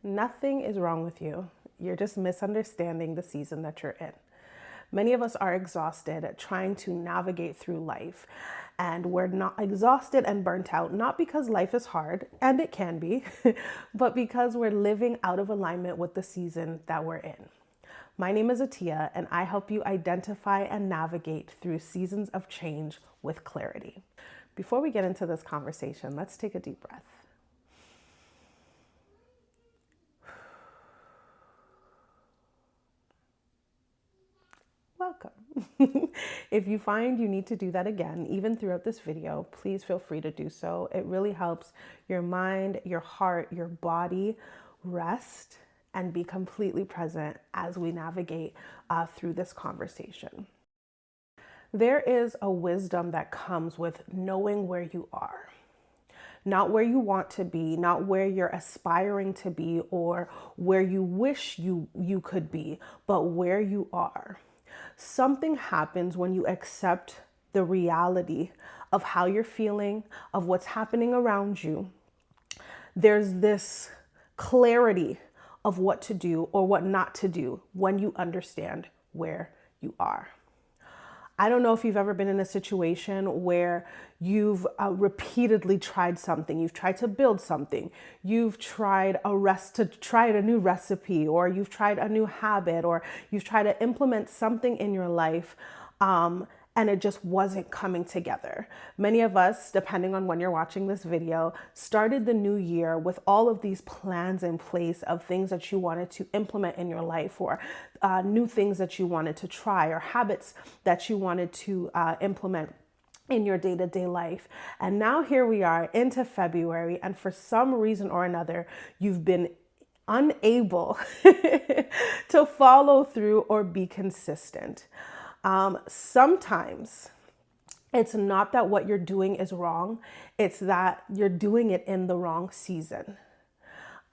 Nothing is wrong with you. You're just misunderstanding the season that you're in. Many of us are exhausted at trying to navigate through life, and we're not exhausted and burnt out, not because life is hard, and it can be, but because we're living out of alignment with the season that we're in. My name is Atia, and I help you identify and navigate through seasons of change with clarity. Before we get into this conversation, let's take a deep breath. Welcome. If you find you need to do that again, even throughout this video, please feel free to do so. It really helps your mind, your heart, your body rest and be completely present as we navigate through this conversation. There is a wisdom that comes with knowing where you are. Not where you want to be, not where you're aspiring to be or where you wish you could be, but where you are. Something happens when you accept the reality of how you're feeling, of what's happening around you. There's this clarity of what to do or what not to do when you understand where you are. I don't know if you've ever been in a situation where you've repeatedly tried something. You've tried to build something. You've tried a new recipe, or you've tried a new habit, or you've tried to implement something in your life, and it just wasn't coming together. Many of us, depending on when you're watching this video, started the new year with all of these plans in place of things that you wanted to implement in your life, or new things that you wanted to try, or habits that you wanted to implement in your day-to-day life. And now here we are into February, and for some reason or another, you've been unable to follow through or be consistent. Sometimes it's not that what you're doing is wrong, it's that you're doing it in the wrong season.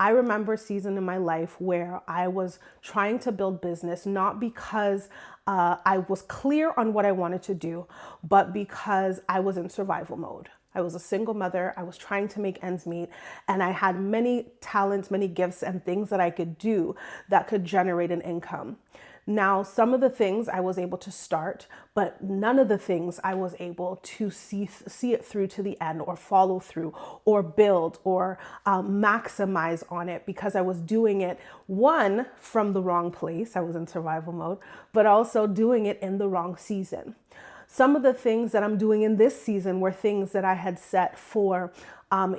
I remember a season in my life where I was trying to build business, not because I was clear on what I wanted to do, but because I was in survival mode. I was a single mother. I was trying to make ends meet, and I had many talents, many gifts, and things that I could do that could generate an income. Now, some of the things I was able to start, but none of the things I was able to see it through to the end, or follow through, or build, or maximize on it, because I was doing it, one, from the wrong place. I was in survival mode, but also doing it in the wrong season. Some of the things that I'm doing in this season were things that I had set for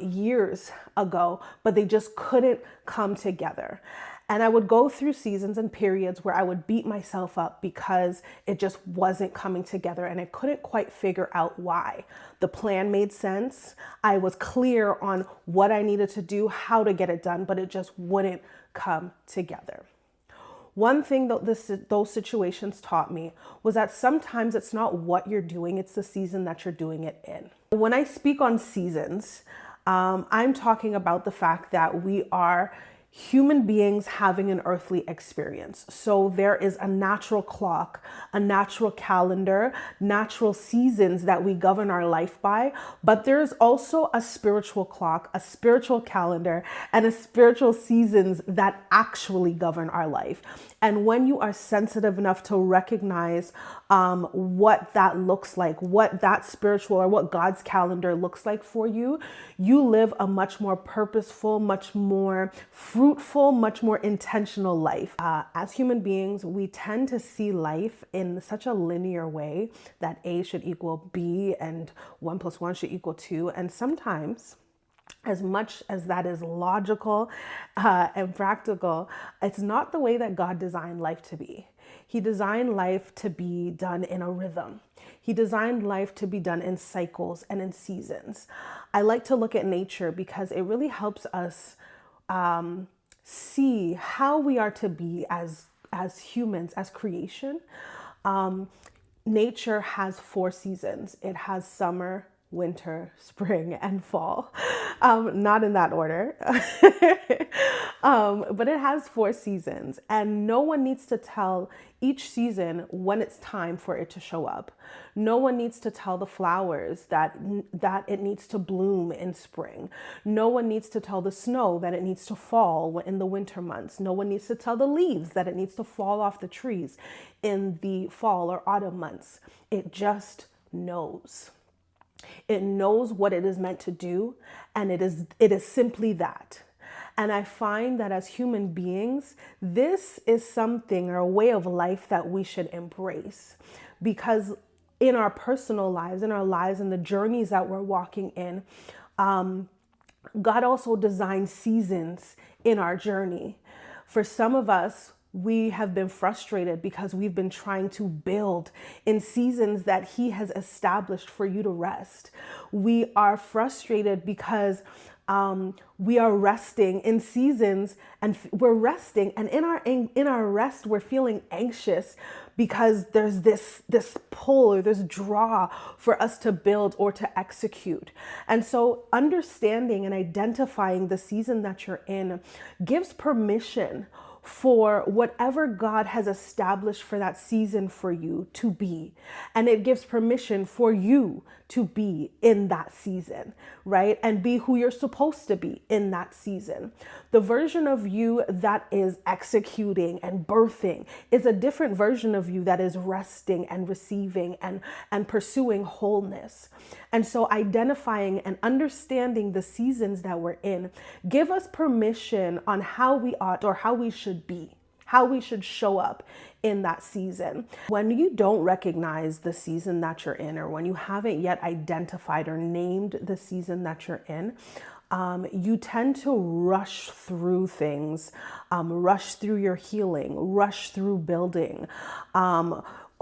years ago, but they just couldn't come together. And I would go through seasons and periods where I would beat myself up because it just wasn't coming together, and I couldn't quite figure out why. The plan made sense. I was clear on what I needed to do, how to get it done, but it just wouldn't come together. One thing that those situations taught me was that sometimes it's not what you're doing, it's the season that you're doing it in. When I speak on seasons, I'm talking about the fact that we are human beings having an earthly experience. So there is a natural clock, a natural calendar, natural seasons that we govern our life by, but there's also a spiritual clock, a spiritual calendar, and a spiritual seasons that actually govern our life. And when you are sensitive enough to recognize what that looks like, what that spiritual or what God's calendar looks like for you, you live a much more purposeful, much more fruitful, much more intentional life. As human beings, we tend to see life in such a linear way that A should equal B and 1 + 1 should equal 2. And sometimes, as much as that is logical and practical, it's not the way that God designed life to be. He designed life to be done in a rhythm. He designed life to be done in cycles and in seasons. I like to look at nature because it really helps us see how we are to be as humans, as creation. Nature has 4 seasons. It has summer, winter, spring, and fall. Not in that order. But it has 4 seasons, and no one needs to tell each season when it's time for it to show up. No one needs to tell the flowers that it needs to bloom in spring. No one needs to tell the snow that it needs to fall in the winter months. No one needs to tell the leaves that it needs to fall off the trees in the fall or autumn months. It just knows. It knows what it is meant to do, and it is simply that. And I find that as human beings, this is something or a way of life that we should embrace, because in our personal lives, in our lives, and the journeys that we're walking in, God also designed seasons in our journey. For some of us, we have been frustrated because we've been trying to build in seasons that He has established for you to rest. We are frustrated because we are resting in seasons, and we're resting, and in our rest we're feeling anxious because there's this pull or this draw for us to build or to execute. And so understanding and identifying the season that you're in gives permission for whatever God has established for that season for you to be. And it gives permission for you to be in that season, right? And be who you're supposed to be in that season. The version of you that is executing and birthing is a different version of you that is resting and receiving and pursuing wholeness. And so identifying and understanding the seasons that we're in give us permission on how we ought or how we should be, how we should show up in that season. When you don't recognize the season that you're in, or when you haven't yet identified or named the season that you're in, you tend to rush through things, rush through your healing, rush through building,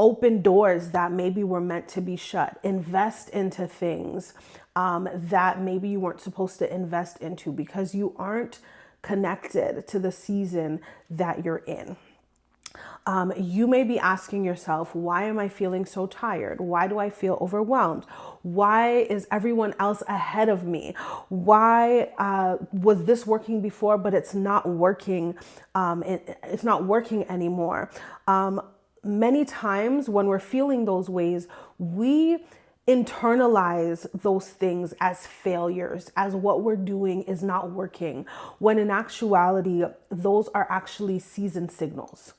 open doors that maybe were meant to be shut, invest into things that maybe you weren't supposed to invest into because you aren't connected to the season that you're in. You may be asking yourself, why am I feeling so tired? Why do I feel overwhelmed? Why is everyone else ahead of me? Why was this working before, but it's not working? It's not working anymore. Many times when we're feeling those ways, we internalize those things as failures, as what we're doing is not working, when in actuality, those are actually season signals.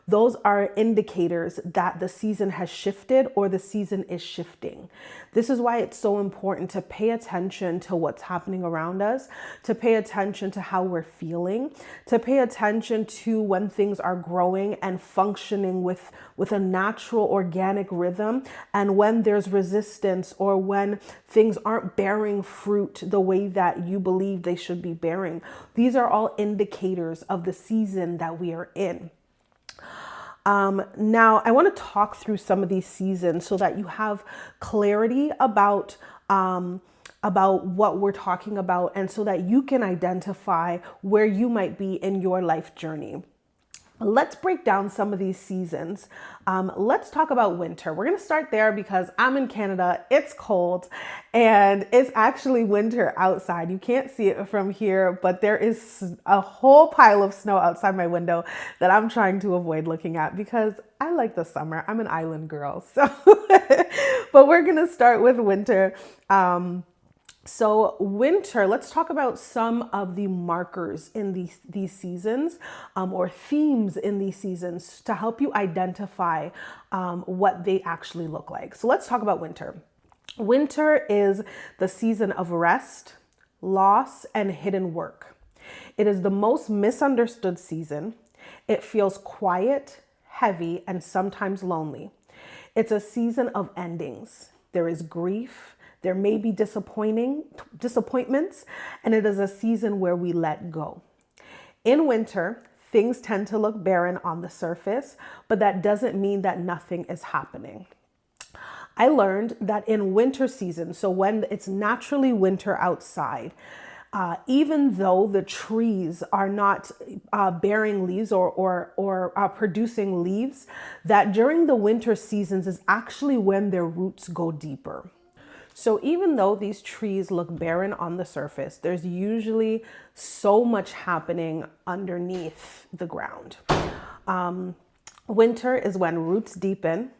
Those are indicators that the season has shifted or the season is shifting. This is why it's so important to pay attention to what's happening around us, to pay attention to how we're feeling, to pay attention to when things are growing and functioning with a natural organic rhythm, and when there's resistance or when things aren't bearing fruit the way that you believe they should be bearing. These are all indicators of the season that we are in. Now, I want to talk through some of these seasons so that you have clarity about what we're talking about, and so that you can identify where you might be in your life journey. Let's break down some of these seasons. Let's talk about winter. We're going to start there because I'm in Canada. It's cold and it's actually winter outside. You can't see it from here, but there is a whole pile of snow outside my window that I'm trying to avoid looking at because I like the summer. I'm an island girl. So, but we're going to start with winter. So winter, let's talk about some of the markers in these seasons or themes in these seasons to help you identify what they actually look like. So let's talk about winter. Winter is the season of rest, loss, and hidden work. It is the most misunderstood season. It feels quiet, heavy, and sometimes lonely. It's a season of endings. There is grief. There may be disappointments, and it is a season where we let go. In winter, things tend to look barren on the surface, but that doesn't mean that nothing is happening. I learned that in winter season, so when it's naturally winter outside, even though the trees are not bearing leaves or producing leaves, that during the winter seasons is actually when their roots go deeper. So even though these trees look barren on the surface, there's usually so much happening underneath the ground. Winter is when roots deepen,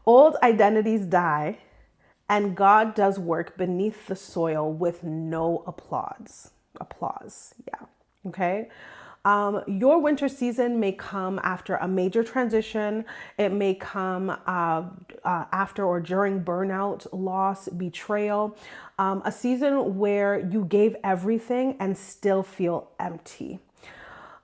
old identities die, and God does work beneath the soil with no applause. Yeah. Okay. Your winter season may come after a major transition. It may come after or during burnout, loss, betrayal, a season where you gave everything and still feel empty.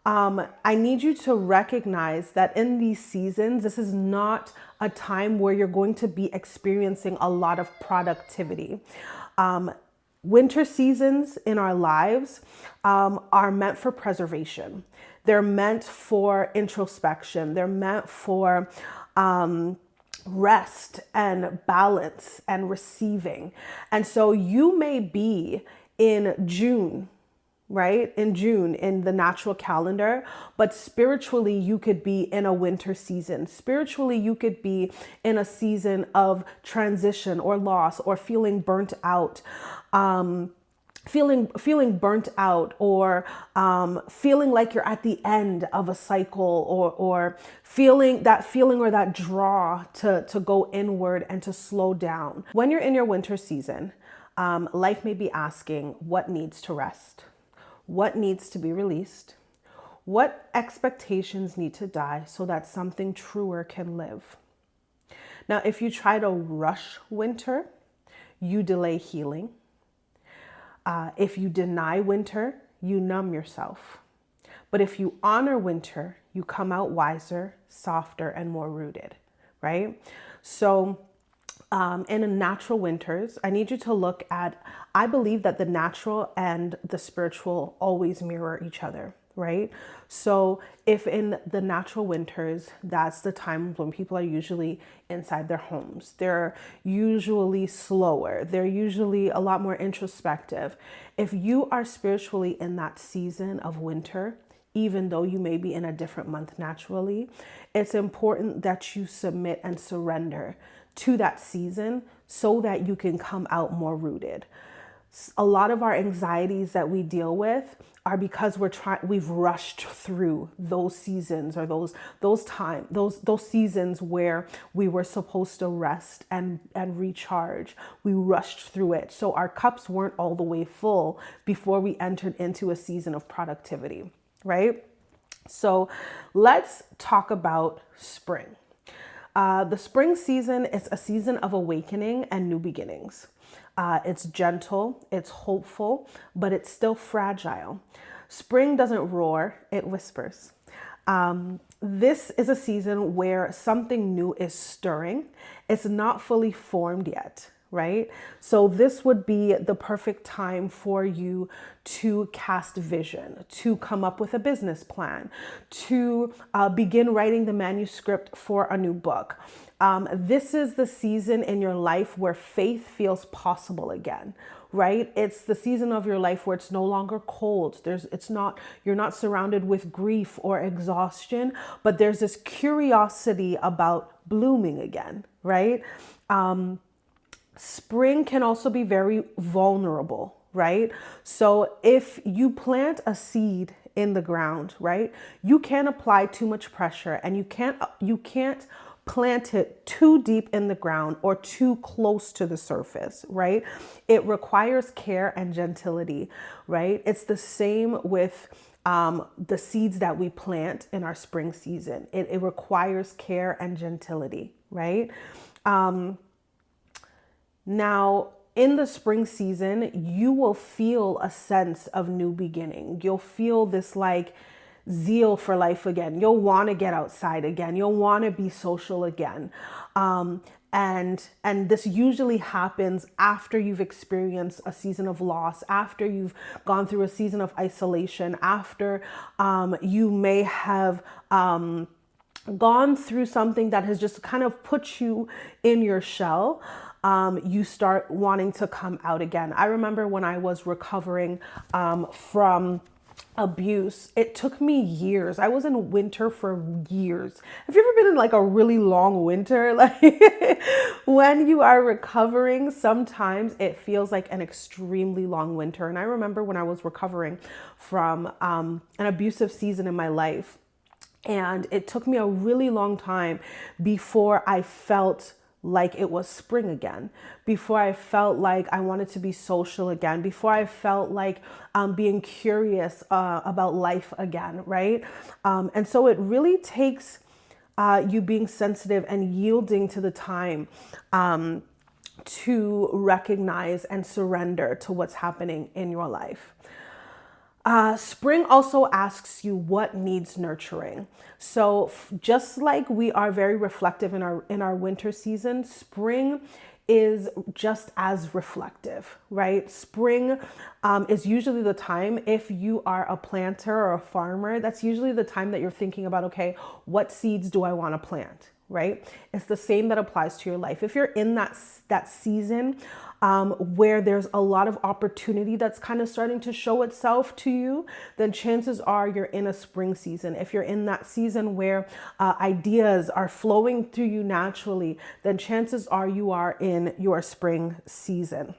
I need you to recognize that in these seasons, this is not a time where you're going to be experiencing a lot of productivity. Winter seasons in our lives are meant for preservation. They're meant for introspection. They're meant for rest and balance and receiving. And so you may be in June, right? In June in the natural calendar, but spiritually you could be in a winter season. Spiritually you could be in a season of transition or loss or feeling burnt out. Feeling burnt out, or feeling like you're at the end of a cycle, or feeling or that draw to go inward and to slow down. When you're in your winter season, life may be asking what needs to rest, what needs to be released, what expectations need to die so that something truer can live. Now, if you try to rush winter, you delay healing. If you deny winter, you numb yourself. But if you honor winter, you come out wiser, softer, and more rooted, right? So in a natural winters, I need you to look at, I believe that the natural and the spiritual always mirror each other, right? So if in the natural winters, that's the time when people are usually inside their homes. They're usually slower. They're usually a lot more introspective. If you are spiritually in that season of winter, even though you may be in a different month naturally, it's important that you submit and surrender to that season so that you can come out more rooted. A lot of our anxieties that we deal with are because we've rushed through those seasons, or those seasons where we were supposed to rest and recharge. We rushed through it. So our cups weren't all the way full before we entered into a season of productivity, right? So let's talk about spring. The spring season is a season of awakening and new beginnings. It's gentle, it's hopeful, but it's still fragile. Spring doesn't roar, it whispers. This is a season where something new is stirring. It's not fully formed yet, right? So this would be the perfect time for you to cast vision, to come up with a business plan, to begin writing the manuscript for a new book. This is the season in your life where faith feels possible again, right? It's the season of your life where it's no longer cold. You're not surrounded with grief or exhaustion, but there's this curiosity about blooming again, right? Spring can also be very vulnerable, right? So if you plant a seed in the ground, right, you can't apply too much pressure, and you can't plant it too deep in the ground or too close to the surface, right? It requires care and gentility, right? It's the same with the seeds that we plant in our spring season. It requires care and gentility, right? Now, in the spring season, you will feel a sense of new beginning. You'll feel this like zeal for life again. You'll want to get outside again. You'll want to be social again. And this usually happens after you've experienced a season of loss, after you've gone through a season of isolation, after you may have gone through something that has just kind of put you in your shell. You start wanting to come out again. I remember when I was recovering from abuse, it took me years. I was in winter for years. Have you ever been in like a really long winter? Like when you are recovering, sometimes it feels like an extremely long winter. And I remember when I was recovering from an abusive season in my life, and it took me a really long time before I felt like it was spring again, before I felt like I wanted to be social again, before I felt like being curious about life again, right? And so it really takes you being sensitive and yielding to the time to recognize and surrender to what's happening in your life. Spring also asks you what needs nurturing. So just like we are very reflective in our winter season, spring is just as reflective, right? Spring is usually the time, if you are a planter or a farmer, that's usually the time that you're thinking about, okay, what seeds do I want to plant? Right? It's the same that applies to your life. If you're in that season where there's a lot of opportunity that's kind of starting to show itself to you, then chances are you're in a spring season. If you're in that season where ideas are flowing through you naturally, then chances are you are in your spring season.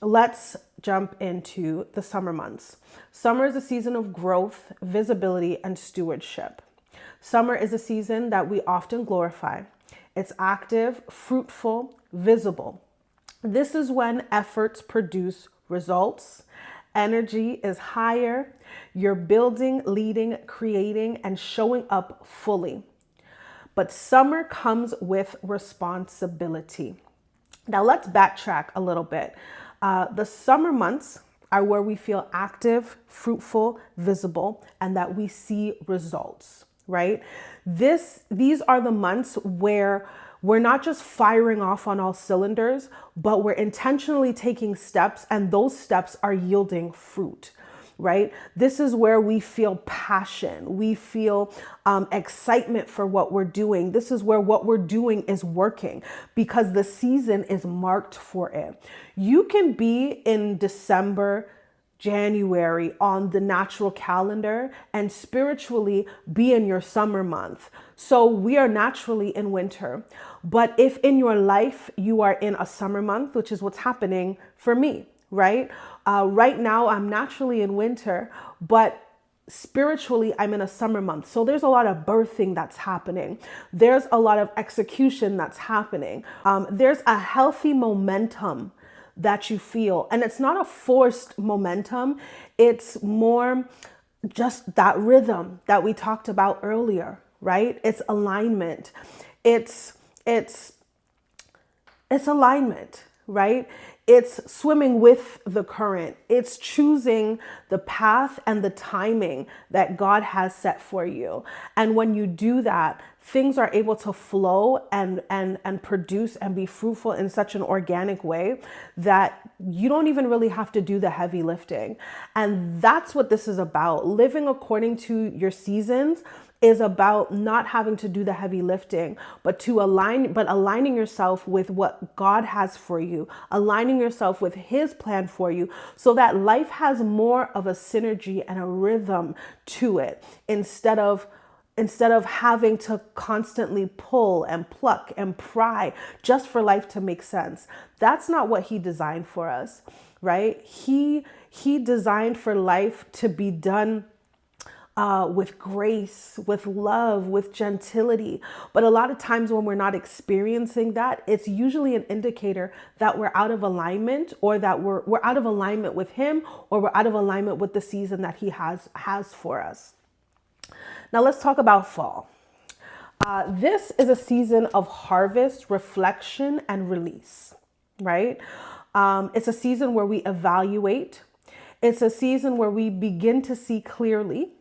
Let's jump into the summer months. Summer is a season of growth, visibility, and stewardship. Summer is a season that we often glorify. It's active, fruitful, visible. This is when efforts produce results. Energy is higher. You're building, leading, creating, and showing up fully. But summer comes with responsibility. Now let's backtrack a little bit. The summer months are where we feel active, fruitful, visible, and that we see results. Right? These are the months where we're not just firing off on all cylinders, but we're intentionally taking steps, and those steps are yielding fruit, right? This is where we feel passion. We feel excitement for what we're doing. This is where what we're doing is working because the season is marked for it. You can be in December, January on the natural calendar and spiritually be in your summer month. So we are naturally in winter. But if in your life you are in a summer month, which is what's happening for me, right? Right now I'm naturally in winter, but spiritually I'm in a summer month. So there's a lot of birthing that's happening. There's a lot of execution that's happening. There's a healthy momentum that you feel. And it's not a forced momentum. It's more just that rhythm that we talked about earlier, right? It's alignment. It's alignment, right? It's swimming with the current. It's choosing the path and the timing that God has set for you. And when you do that, things are able to flow and produce and be fruitful in such an organic way that you don't even really have to do the heavy lifting. And that's what this is about. Living according to your seasons is about not having to do the heavy lifting, but aligning yourself with what God has for you, aligning yourself with His plan for you, so that life has more of a synergy and a rhythm to it, instead of having to constantly pull and pluck and pry just for life to make sense. That's not what He designed for us, right? He designed for life to be done with grace, with love, with gentility. But a lot of times when we're not experiencing that, it's usually an indicator that we're out of alignment, or that we're out of alignment with Him, or we're out of alignment with the season that He has for us. Now let's talk about fall. This is a season of harvest, reflection, and release, right? It's a season where we evaluate. It's a season where we begin to see clearly.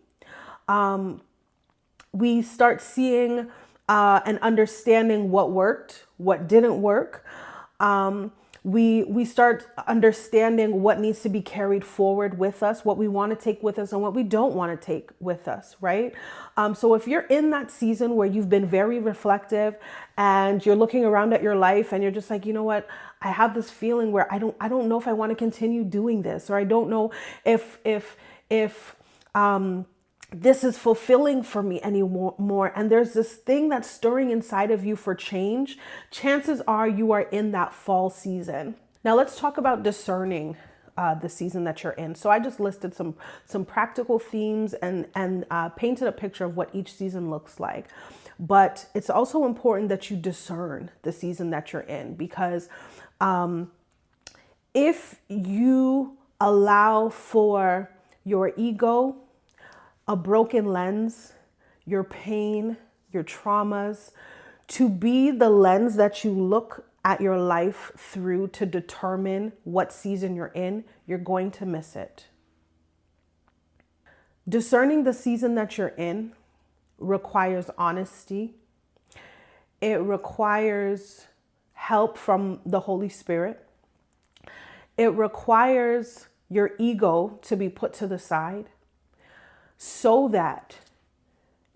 We start seeing and understanding what worked, what didn't work. We start understanding what needs to be carried forward with us, what we want to take with us and what we don't want to take with us, right? So if you're in that season where you've been very reflective and you're looking around at your life and you're just like, you know what, I have this feeling where I don't know if I want to continue doing this, or I don't know if this is fulfilling for me anymore, and there's this thing that's stirring inside of you for change, chances are you are in that fall season. Now let's talk about discerning the season that you're in. So I just listed some practical themes and painted a picture of what each season looks like. But it's also important that you discern the season that you're in, because if you allow for your ego, a broken lens, your pain, your traumas, to be the lens that you look at your life through to determine what season you're in, you're going to miss it. Discerning the season that you're in requires honesty. It requires help from the Holy Spirit. It requires your ego to be put to the side, so that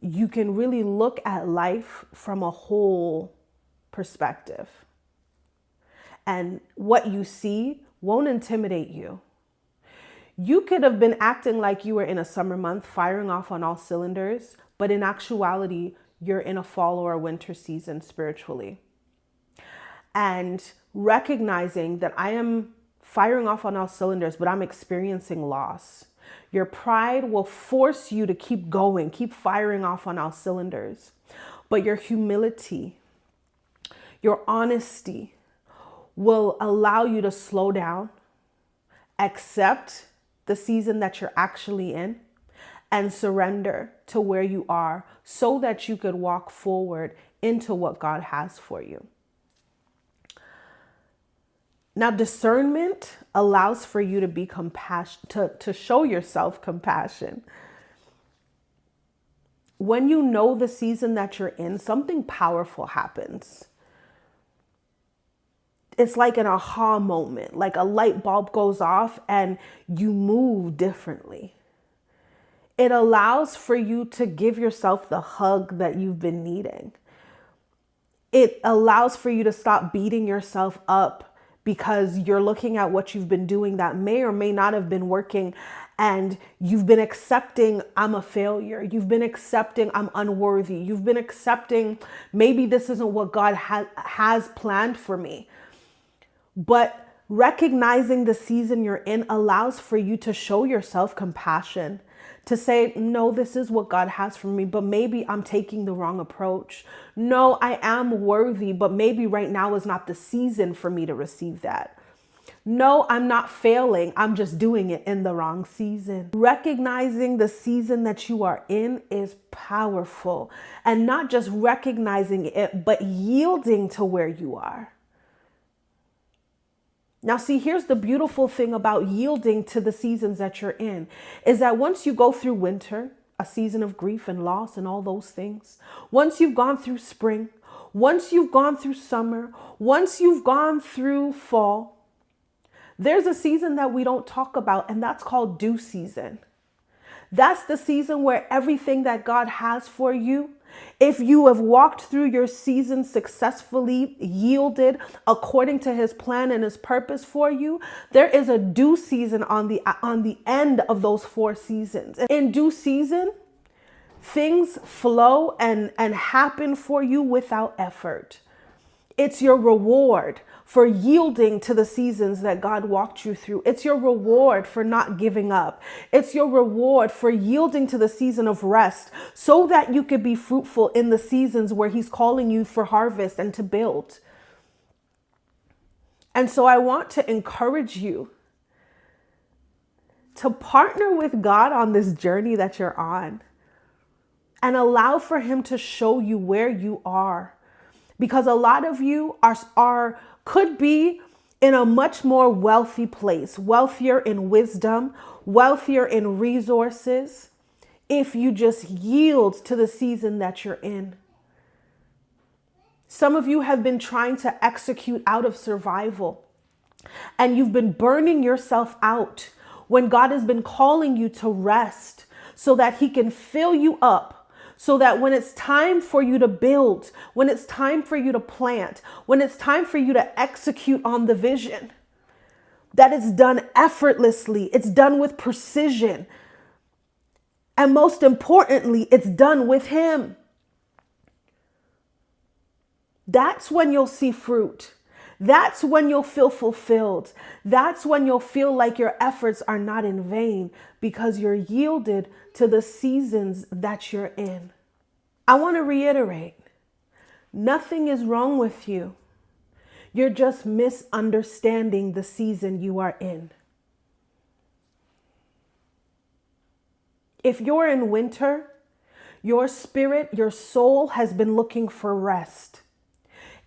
you can really look at life from a whole perspective. And what you see won't intimidate you. You could have been acting like you were in a summer month, firing off on all cylinders, but in actuality, you're in a fall or a winter season spiritually. And recognizing that I am firing off on all cylinders, but I'm experiencing loss. Your pride will force you to keep going, keep firing off on all cylinders. But your humility, your honesty will allow you to slow down, accept the season that you're actually in, and surrender to where you are so that you could walk forward into what God has for you. Now, discernment allows for you to be compassionate, to show yourself compassion. When you know the season that you're in, something powerful happens. It's like an aha moment, like a light bulb goes off and you move differently. It allows for you to give yourself the hug that you've been needing. It allows for you to stop beating yourself up because you're looking at what you've been doing that may or may not have been working, and you've been accepting I'm a failure. You've been accepting I'm unworthy. You've been accepting maybe this isn't what God has planned for me. But recognizing the season you're in allows for you to show yourself compassion, to say, no, this is what God has for me, but maybe I'm taking the wrong approach. No, I am worthy, but maybe right now is not the season for me to receive that. No, I'm not failing. I'm just doing it in the wrong season. Recognizing the season that you are in is powerful, and not just recognizing it, but yielding to where you are. Now, see, here's the beautiful thing about yielding to the seasons that you're in, is that once you go through winter, a season of grief and loss and all those things, once you've gone through spring, once you've gone through summer, once you've gone through fall, there's a season that we don't talk about, and that's called due season. That's the season where everything that God has for you, if you have walked through your season successfully, yielded according to his plan and his purpose for you, there is a due season on the end of those 4 seasons. In due season, things flow and happen for you without effort. It's your reward for yielding to the seasons that God walked you through. It's your reward for not giving up. It's your reward for yielding to the season of rest so that you could be fruitful in the seasons where he's calling you for harvest and to build. And so I want to encourage you to partner with God on this journey that you're on and allow for him to show you where you are. Because a lot of you could be in a much more wealthy place, wealthier in wisdom, wealthier in resources, if you just yield to the season that you're in. Some of you have been trying to execute out of survival. and you've been burning yourself out when God has been calling you to rest so that he can fill you up, so that when it's time for you to build, when it's time for you to plant, when it's time for you to execute on the vision, that it's done effortlessly, it's done with precision, and most importantly, it's done with him. That's when you'll see fruit. That's when you'll feel fulfilled. That's when you'll feel like your efforts are not in vain because you're yielded to the seasons that you're in. I want to reiterate, nothing is wrong with you. You're just misunderstanding the season you are in. If you're in winter, your spirit, your soul has been looking for rest.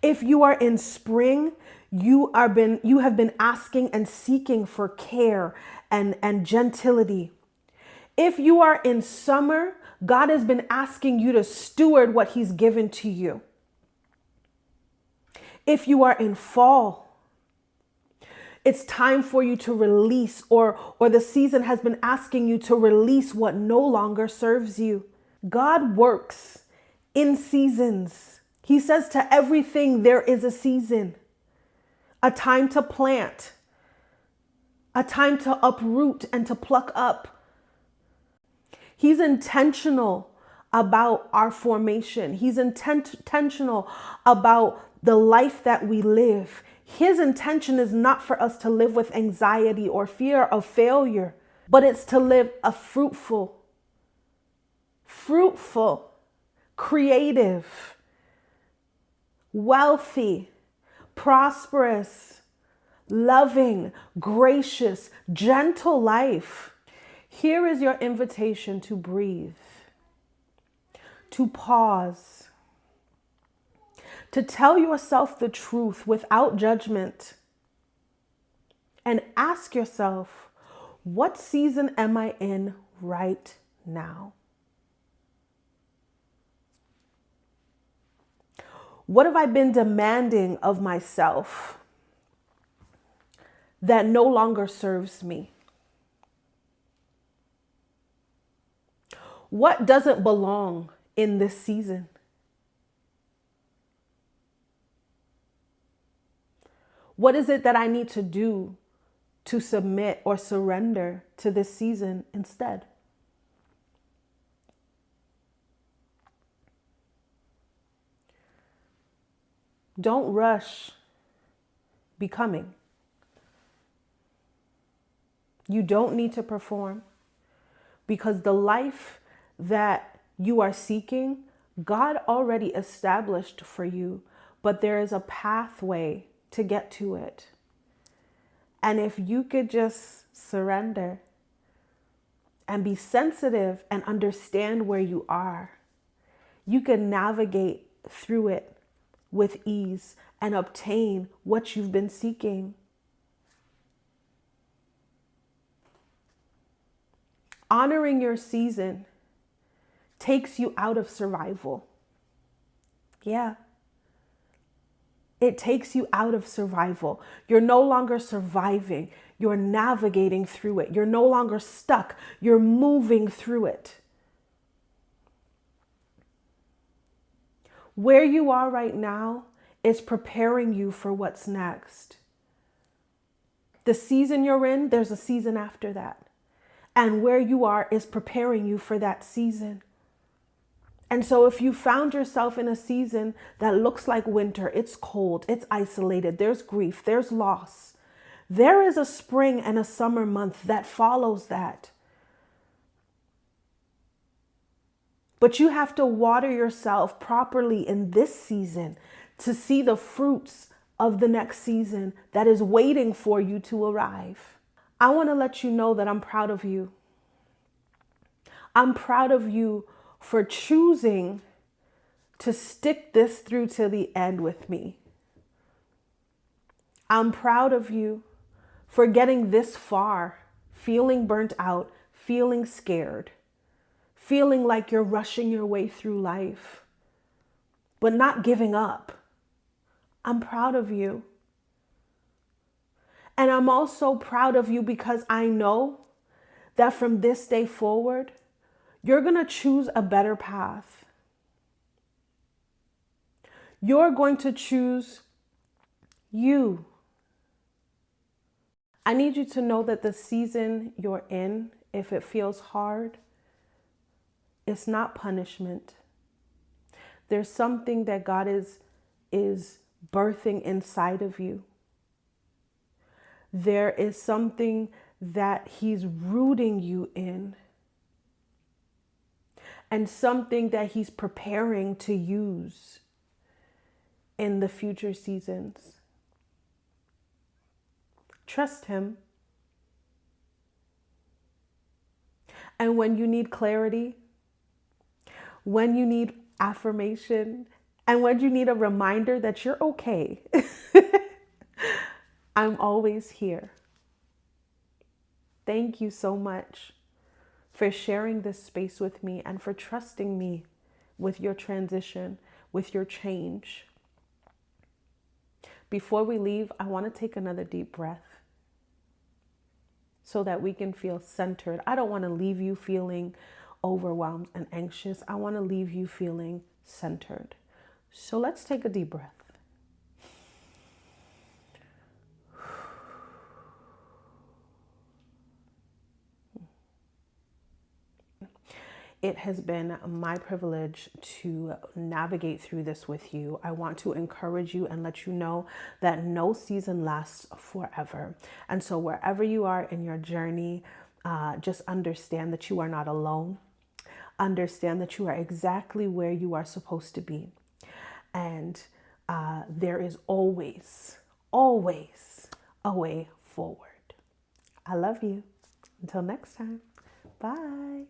If you are in spring, you have been asking and seeking for care and gentility. If you are in summer, God has been asking you to steward what he's given to you. If you are in fall, it's time for you to release, or the season has been asking you to release what no longer serves you. God works in seasons. He says to everything, there is a season, a time to plant, a time to uproot and to pluck up. He's intentional about our formation. He's intentional about the life that we live. His intention is not for us to live with anxiety or fear of failure, but it's to live a fruitful, creative, wealthy, prosperous, loving, gracious, gentle life. Here is your invitation to breathe, to pause, to tell yourself the truth without judgment, and ask yourself, what season am I in right now? What have I been demanding of myself that no longer serves me? What doesn't belong in this season? What is it that I need to do to submit or surrender to this season instead? Don't rush becoming. You don't need to perform, because the life that you are seeking, God already established for you, but there is a pathway to get to it. And if you could just surrender and be sensitive and understand where you are, you can navigate through it with ease and obtain what you've been seeking. Honoring your season takes you out of survival. Yeah. It takes you out of survival. You're no longer surviving. You're navigating through it. You're no longer stuck. You're moving through it. Where you are right now is preparing you for what's next. The season you're in, there's a season after that. And where you are is preparing you for that season. And so if you found yourself in a season that looks like winter, it's cold, it's isolated, there's grief, there's loss, there is a spring and a summer month that follows that. But you have to water yourself properly in this season to see the fruits of the next season that is waiting for you to arrive. I want to let you know that I'm proud of you. I'm proud of you for choosing to stick this through to the end with me. I'm proud of you for getting this far, feeling burnt out, feeling scared, feeling like you're rushing your way through life, but not giving up. I'm proud of you. And I'm also proud of you because I know that from this day forward, you're going to choose a better path. You're going to choose you. I need you to know that the season you're in, if it feels hard, it's not punishment. There's something that God is birthing inside of you. There is something that He's rooting you in, and something that He's preparing to use in the future seasons. Trust Him. And when you need clarity, when you need affirmation, and when you need a reminder that you're okay, I'm always here. Thank you so much for sharing this space with me and for trusting me with your transition, with your change. Before we leave, I want to take another deep breath so that we can feel centered. I don't want to leave you feeling overwhelmed and anxious. I want to leave you feeling centered. So let's take a deep breath. It has been my privilege to navigate through this with you. I want to encourage you and let you know that no season lasts forever. And so wherever you are in your journey, just understand that you are not alone. Understand that you are exactly where you are supposed to be. And there is always, always a way forward. I love you. Until next time. Bye.